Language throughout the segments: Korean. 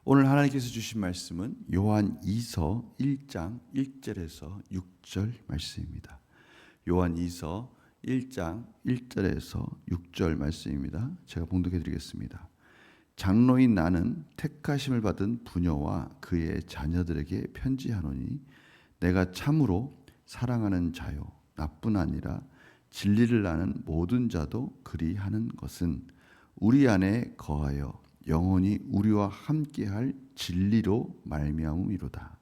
오늘 하나님께서 주신 말씀은 요한 2서 1장 1절에서 6절 말씀입니다. 요한 2서 1장 1절에서 6절 말씀입니다. 제가 봉독해 드리겠습니다. 장로인 나는 택하심을 받은 부녀와 그의 자녀들에게 편지하노니 내가 참으로 사랑하는 자요 나뿐 아니라 진리를 아는 모든 자도 그리하는 것은 우리 안에 거하여 영원히 우리와 함께할 진리로 말미암음이로다.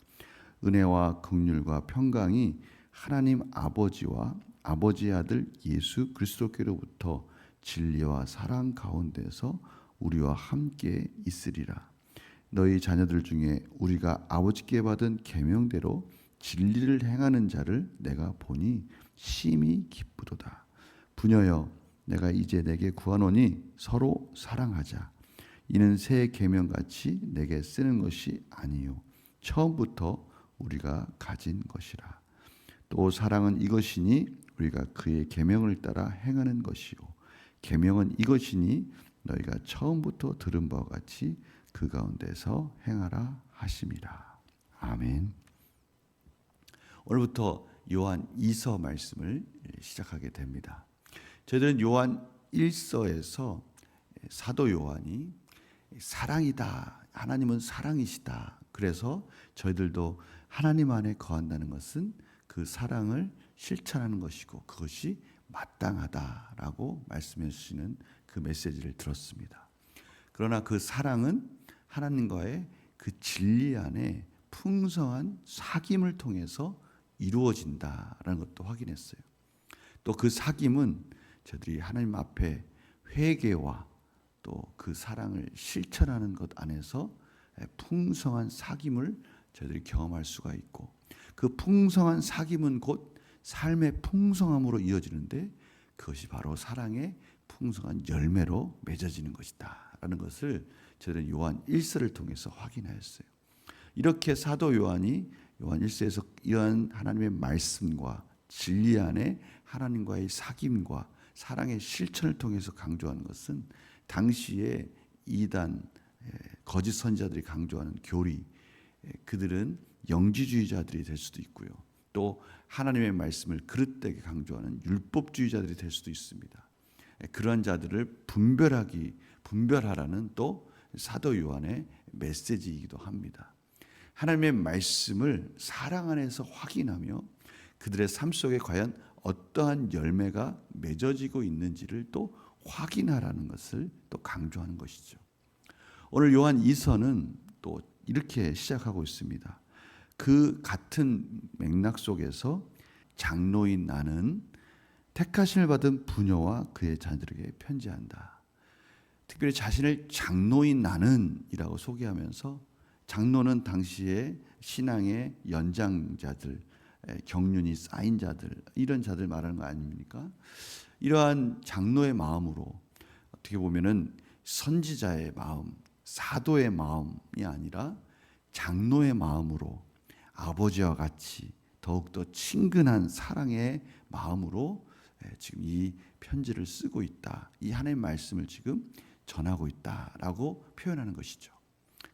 은혜와 긍휼과 평강이 하나님 아버지와 아버지의 아들 예수 그리스도께로부터 진리와 사랑 가운데서 우리와 함께 있으리라. 너희 자녀들 중에 우리가 아버지께 받은 계명대로 진리를 행하는 자를 내가 보니 심히 기쁘도다. 부녀여, 내가 이제 내게 구하노니 서로 사랑하자. 이는 새 계명같이 내게 쓰는 것이 아니요 처음부터 우리가 가진 것이라. 또 사랑은 이것이니 우리가 그의 계명을 따라 행하는 것이요 계명은 이것이니 너희가 처음부터 들은 바와 같이 그 가운데서 행하라 하심이라. 아멘. 오늘부터 요한 2서 말씀을 시작하게 됩니다. 저희들은 요한 1서에서 사도 요한이 사랑이다, 하나님은 사랑이시다, 그래서 저희들도 하나님 안에 거한다는 것은 그 사랑을 실천하는 것이고 그것이 마땅하다라고 말씀해 주시는 그 메시지를 들었습니다. 그러나 그 사랑은 하나님과의 그 진리 안에 풍성한 사귐을 통해서 이루어진다라는 것도 확인했어요. 또 그 사귐은 저희들이 하나님 앞에 회개와 또 그 사랑을 실천하는 것 안에서 풍성한 사귐을 저희들이 경험할 수가 있고, 그 풍성한 사귐은 곧 삶의 풍성함으로 이어지는데 그것이 바로 사랑의 풍성한 열매로 맺어지는 것이다 라는 것을 저희들은 요한 1서를 통해서 확인하였어요. 이렇게 사도 요한이 요한 1서에서 이러한 하나님의 말씀과 진리 안에 하나님과의 사귐과 사랑의 실천을 통해서 강조하는 것은 당시에 이단 거짓 선지자들이 강조하는 교리, 그들은 영지주의자들이 될 수도 있고요. 또 하나님의 말씀을 그릇되게 강조하는 율법주의자들이 될 수도 있습니다. 그러한 자들을 분별하라는 또 사도 요한의 메시지이기도 합니다. 하나님의 말씀을 사랑 안에서 확인하며 그들의 삶 속에 과연 어떠한 열매가 맺어지고 있는지를 또 확인하라는 것을 또 강조하는 것이죠. 오늘 요한 2서는 또 이렇게 시작하고 있습니다. 그 같은 맥락 속에서 장로인 나는 택하심을 받은 부녀와 그의 자녀들에게 편지한다. 특별히 자신을 장로인 나는 이라고 소개하면서, 장로는 당시에 신앙의 연장자들, 경륜이 쌓인 자들, 이런 자들 말하는 거 아닙니까? 이러한 장로의 마음으로 어떻게 보면은 선지자의 마음, 사도의 마음이 아니라 장로의 마음으로 아버지와 같이 더욱더 친근한 사랑의 마음으로 지금 이 편지를 쓰고 있다. 이 하나님의 말씀을 지금 전하고 있다라고 표현하는 것이죠.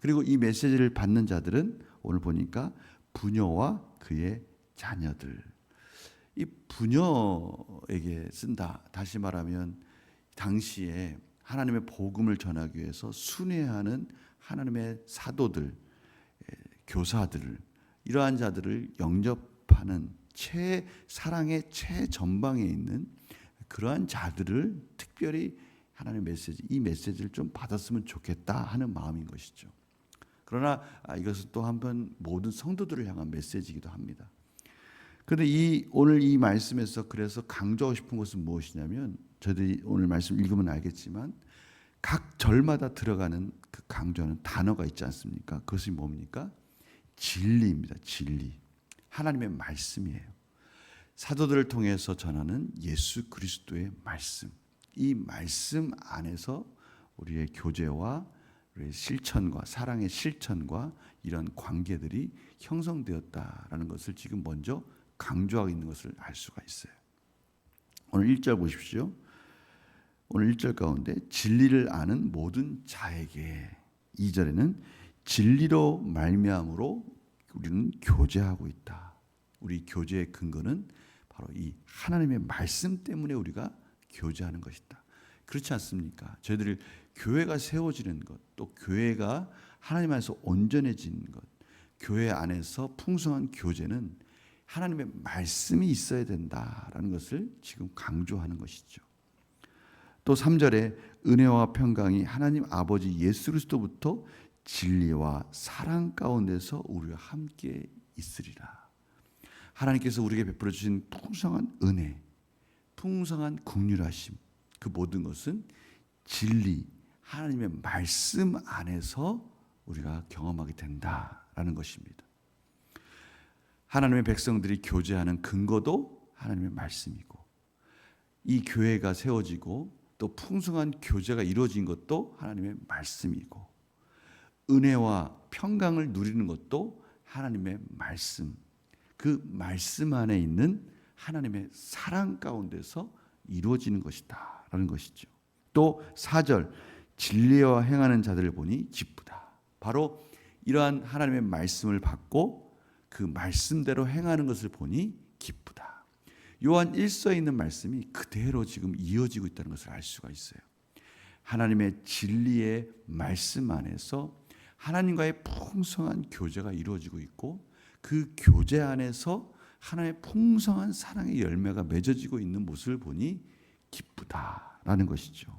그리고 이 메시지를 받는 자들은 오늘 보니까 부녀와 그의 자녀들. 이 부녀에게 쓴다. 다시 말하면 당시에 하나님의 복음을 전하기 위해서 순회하는 하나님의 사도들, 교사들, 이러한 자들을 영접하는 사랑의 최전방에 있는 그러한 자들을 특별히 하나님의 메시지, 이 메시지를 좀 받았으면 좋겠다 하는 마음인 것이죠. 그러나 이것은 또 한번 모든 성도들을 향한 메시지이기도 합니다. 그런데 오늘 이 말씀에서 그래서 강조하고 싶은 것은 무엇이냐면, 저희들이 오늘 말씀 읽으면 알겠지만 각 절마다 들어가는 그 강조하는 단어가 있지 않습니까? 그것이 뭡니까? 진리입니다. 진리. 하나님의 말씀이에요. 사도들을 통해서 전하는 예수 그리스도의 말씀. 이 말씀 안에서 우리의 교제와 우리의 실천과 사랑의 실천과 이런 관계들이 형성되었다라는 것을 지금 먼저 강조하고 있는 것을 알 수가 있어요. 오늘 1절 보십시오. 오늘 1절 가운데 진리를 아는 모든 자에게, 2절에는 진리로 말미암으로 우리는 교제하고 있다. 우리 교제의 근거는 바로 이 하나님의 말씀 때문에 우리가 교제하는 것이다. 그렇지 않습니까? 저희들이 교회가 세워지는 것, 또 교회가 하나님 안에서 온전해지는 것, 교회 안에서 풍성한 교제는 하나님의 말씀이 있어야 된다라는 것을 지금 강조하는 것이죠. 또 3절에 은혜와 평강이 하나님 아버지 예수 그리스도부터 진리와 사랑 가운데서 우리와 함께 있으리라. 하나님께서 우리에게 베풀어 주신 풍성한 은혜, 풍성한 긍휼하심, 그 모든 것은 진리, 하나님의 말씀 안에서 우리가 경험하게 된다라는 것입니다. 하나님의 백성들이 교제하는 근거도 하나님의 말씀이고, 이 교회가 세워지고 또 풍성한 교제가 이루어진 것도 하나님의 말씀이고, 은혜와 평강을 누리는 것도 하나님의 말씀, 그 말씀 안에 있는 하나님의 사랑 가운데서 이루어지는 것이다 라는 것이죠. 또 4절, 진리와 행하는 자들을 보니 기쁘다. 바로 이러한 하나님의 말씀을 받고 그 말씀대로 행하는 것을 보니 기쁘다. 요한 1서에 있는 말씀이 그대로 지금 이어지고 있다는 것을 알 수가 있어요. 하나님의 진리의 말씀 안에서 하나님과의 풍성한 교제가 이루어지고 있고, 그 교제 안에서 하나님의 풍성한 사랑의 열매가 맺어지고 있는 모습을 보니 기쁘다라는 것이죠.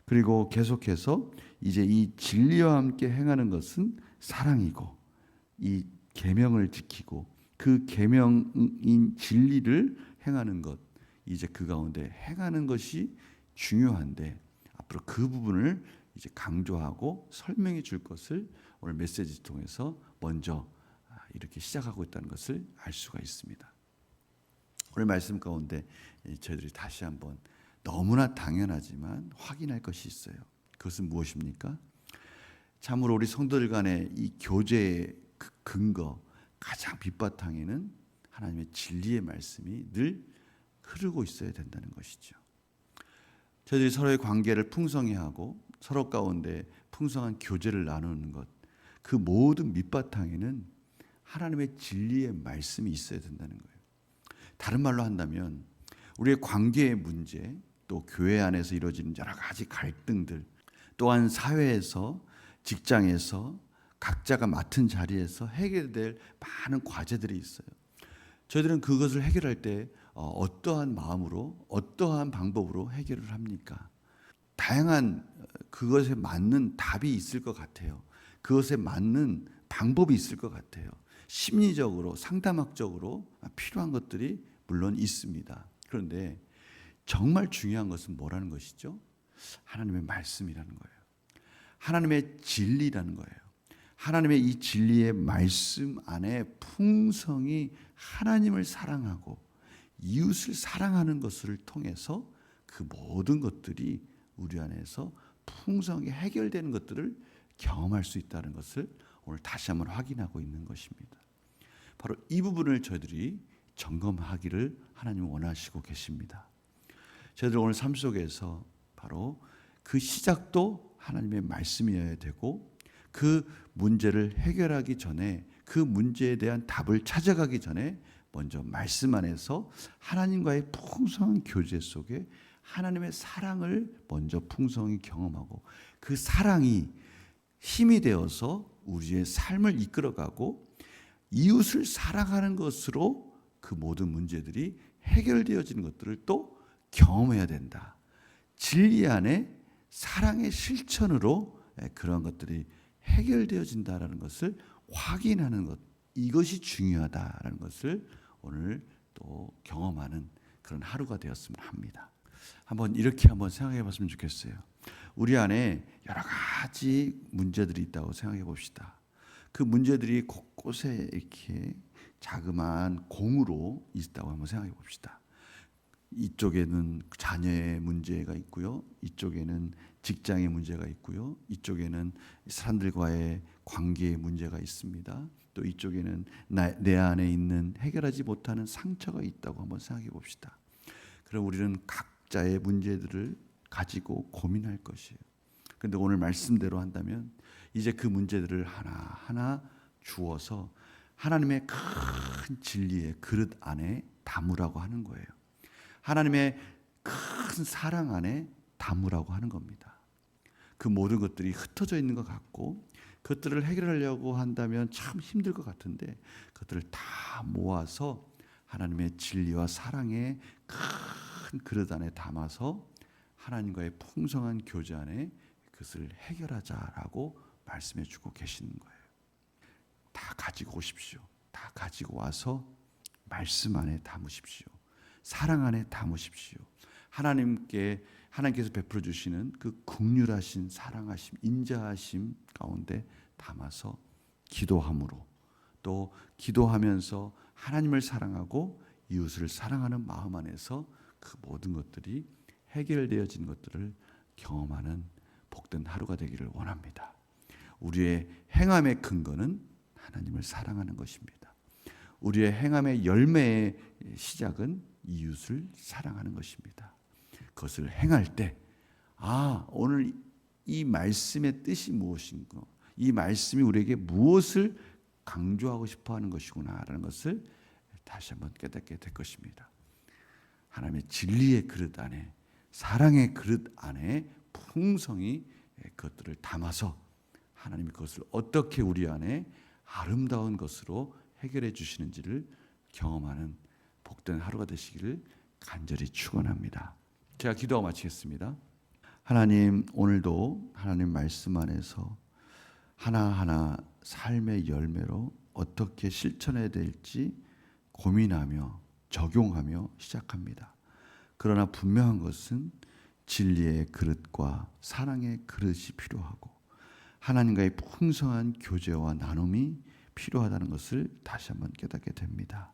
그리고 계속해서 이제 이 진리와 함께 행하는 것은 사랑이고, 이 계명을 지키고 그 계명인 진리를 행하는 것, 이제 그 가운데 행하는 것이 중요한데, 앞으로 그 부분을 이제 강조하고 설명해 줄 것을 오늘 메시지 통해서 먼저 이렇게 시작하고 있다는 것을 알 수가 있습니다. 오늘 말씀 가운데 저희들이 다시 한번 너무나 당연하지만 확인할 것이 있어요. 그것은 무엇입니까? 참으로 우리 성도들 간의 이 교제의 그 근거, 가장 밑바탕에는 하나님의 진리의 말씀이 늘 흐르고 있어야 된다는 것이죠. 저희들이 서로의 관계를 풍성히 하고 서로 가운데 풍성한 교제를 나누는 것, 그 모든 밑바탕에는 하나님의 진리의 말씀이 있어야 된다는 거예요. 다른 말로 한다면 우리의 관계의 문제, 또 교회 안에서 이루어지는 여러 가지 갈등들, 또한 사회에서, 직장에서, 각자가 맡은 자리에서 해결될 많은 과제들이 있어요. 저희들은 그것을 해결할 때 어떠한 마음으로, 어떠한 방법으로 해결을 합니까? 다양한 그것에 맞는 답이 있을 것 같아요. 그것에 맞는 방법이 있을 것 같아요. 심리적으로, 상담학적으로 필요한 것들이 물론 있습니다. 그런데 정말 중요한 것은 뭐라는 것이죠? 하나님의 말씀이라는 거예요. 하나님의 진리라는 거예요. 하나님의 이 진리의 말씀 안에 풍성히 하나님을 사랑하고 이웃을 사랑하는 것을 통해서 그 모든 것들이 우리 안에서 풍성하게 해결되는 것들을 경험할 수 있다는 것을 오늘 다시 한번 확인하고 있는 것입니다. 바로 이 부분을 저희들이 점검하기를 하나님은 원하시고 계십니다. 저희들 오늘 삶 속에서 바로 그 시작도 하나님의 말씀이어야 되고, 그 문제를 해결하기 전에, 그 문제에 대한 답을 찾아가기 전에 먼저 말씀 안에서 하나님과의 풍성한 교제 속에 하나님의 사랑을 먼저 풍성히 경험하고, 그 사랑이 힘이 되어서 우리의 삶을 이끌어가고 이웃을 사랑하는 것으로 그 모든 문제들이 해결되어지는 것들을 또 경험해야 된다. 진리 안에 사랑의 실천으로 그런 것들이 해결되어진다라는 것을 확인하는 것, 이것이 중요하다라는 것을 오늘 또 경험하는 그런 하루가 되었으면 합니다. 한번 이렇게 한번 생각해 봤으면 좋겠어요. 우리 안에 여러 가지 문제들이 있다고 생각해 봅시다. 그 문제들이 곳곳에 이렇게 자그마한 공으로 있다고 한번 생각해 봅시다. 이쪽에는 자녀의 문제가 있고요, 이쪽에는 직장의 문제가 있고요, 이쪽에는 사람들과의 관계의 문제가 있습니다. 또 이쪽에는 내 안에 있는 해결하지 못하는 상처가 있다고 한번 생각해 봅시다. 그럼 우리는 각자의 문제들을 가지고 고민할 것이에요. 그런데 오늘 말씀대로 한다면 이제 그 문제들을 하나하나 주어서 하나님의 큰 진리의 그릇 안에 담으라고 하는 거예요. 하나님의 큰 사랑 안에 담으라고 하는 겁니다. 그 모든 것들이 흩어져 있는 것 같고 그것들을 해결하려고 한다면 참 힘들 것 같은데 그것들을 다 모아서 하나님의 진리와 사랑의 큰 그릇 안에 담아서 하나님과의 풍성한 교제 안에 그것을 해결하자라고 말씀해 주고 계시는 거예요. 다 가지고 오십시오. 다 가지고 와서 말씀 안에 담으십시오. 사랑 안에 담으십시오. 하나님께서 베풀어 주시는 그 긍휼하신 사랑하심, 인자하심 가운데 담아서 기도함으로 또 기도하면서 하나님을 사랑하고 이웃을 사랑하는 마음 안에서 그 모든 것들이 해결되어진 것들을 경험하는 복된 하루가 되기를 원합니다. 우리의 행함의 근거는 하나님을 사랑하는 것입니다. 우리의 행함의 열매의 시작은 이웃을 사랑하는 것입니다. 그것을 행할 때 오늘 이 말씀의 뜻이 무엇인가, 이 말씀이 우리에게 무엇을 강조하고 싶어하는 것이구나라는 것을 다시 한번 깨닫게 될 것입니다. 하나님의 진리의 그릇 안에, 사랑의 그릇 안에 풍성히 그것들을 담아서 하나님이 그것을 어떻게 우리 안에 아름다운 것으로 해결해 주시는지를 경험하는 복된 하루가 되시기를 간절히 축원합니다. 제가 기도하고 마치겠습니다. 하나님, 오늘도 하나님 말씀 안에서 하나하나 삶의 열매로 어떻게 실천해야 될지 고민하며 적용하며 시작합니다. 그러나 분명한 것은 진리의 그릇과 사랑의 그릇이 필요하고 하나님과의 풍성한 교제와 나눔이 필요하다는 것을 다시 한번 깨닫게 됩니다.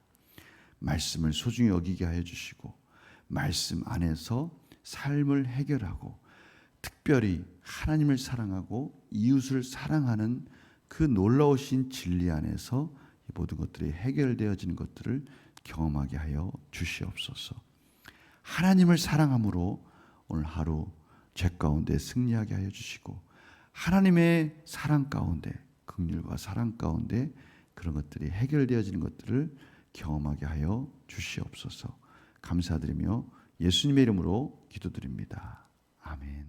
말씀을 소중히 여기게 하여 주시고 말씀 안에서 삶을 해결하고 특별히 하나님을 사랑하고 이웃을 사랑하는 그 놀라우신 진리 안에서 이 모든 것들이 해결되어지는 것들을 경험하게 하여 주시옵소서. 하나님을 사랑함으로 오늘 하루 죄 가운데 승리하게 하여 주시고 하나님의 사랑 가운데, 긍휼과 사랑 가운데 그런 것들이 해결되어지는 것들을 경험하게 하여 주시옵소서. 감사드리며 예수님의 이름으로 기도드립니다. 아멘.